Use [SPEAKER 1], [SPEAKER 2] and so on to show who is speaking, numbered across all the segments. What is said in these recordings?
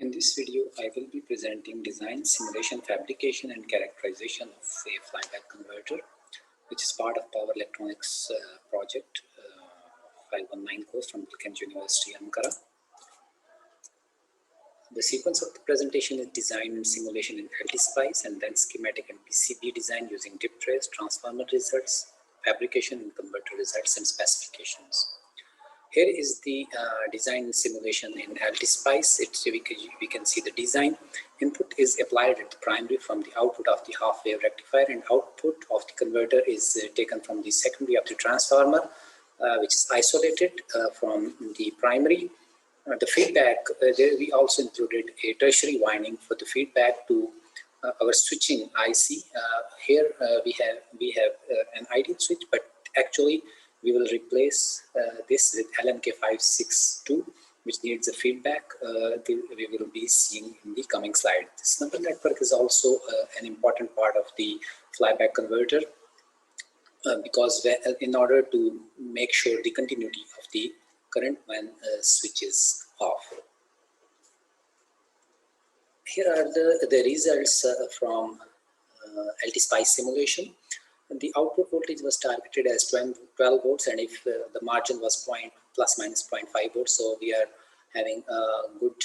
[SPEAKER 1] In this video, I will be presenting design, simulation, fabrication and characterization of a flyback converter, which is part of Power Electronics project 519 course from Cambridge University, Ankara. The sequence of the presentation is design and simulation in LT-SPICE, and then schematic and PCB design using Diptrace, transformer results, fabrication and converter results, and specifications. Here is the design and simulation in LT-SPICE. We can see the design. Input is applied at the primary from the output of the half-wave rectifier, and output of the converter is taken from the secondary of the transformer, which is isolated from the primary. The feedback, there we also included a tertiary winding for the feedback to our switching IC. Here we have an ideal switch, but actually we will replace this with LMK562, which needs a feedback. We will be seeing in the coming slide. The Snubber network is also an important part of the flyback converter because in order to make sure the continuity of the current when switch is off. Here are the results from LT-SPICE simulation. The output voltage was targeted as 12 volts, and if the margin was plus minus 0.5 volts, so we are having a good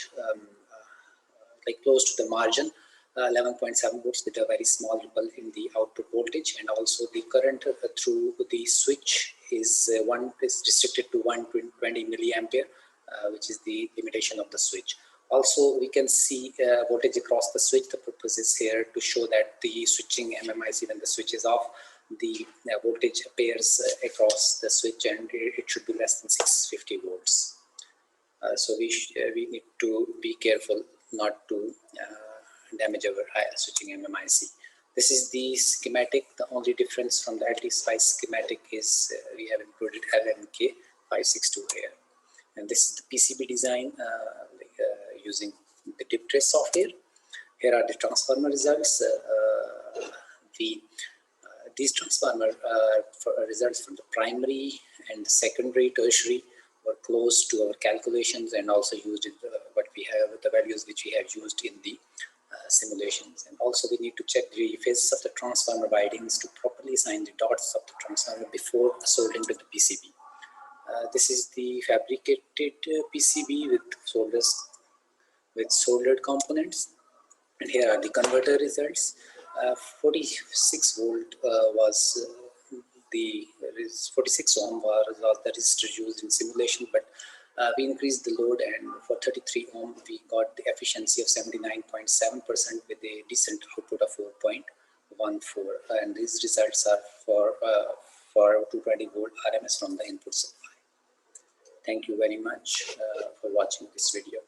[SPEAKER 1] like close to the margin, 11.7 volts with a very small ripple in the output voltage, and also the current through the switch is restricted to 120 milliampere, which is the limitation of the switch. Also, we can see voltage across the switch. The purpose is here to show that the switching MMIC, when the switch is off, the voltage appears across the switch, and it should be less than 650 volts. So we need to be careful not to damage our switching MMIC. This is the schematic. The only difference from the LT-SPICE schematic is we have included LMK562 here. And this is the PCB design using the Diptrace software. Here are the transformer results. These transformer results from the primary and the secondary, tertiary were close to our calculations, and also used what we have, the values which we have used in the simulations. And also we need to check the phases of the transformer windings to properly assign the dots of the transformer before soldering to the PCB. This is the fabricated PCB with soldered components, and here are the converter results. 46 volt was the 46 ohm was the resistor used in simulation, but we increased the load, and for 33 ohm we got the efficiency of 79.7% with a decent output of 4.14, and these results are for 220 volt RMS from the input supply. Thank you very much for watching this video.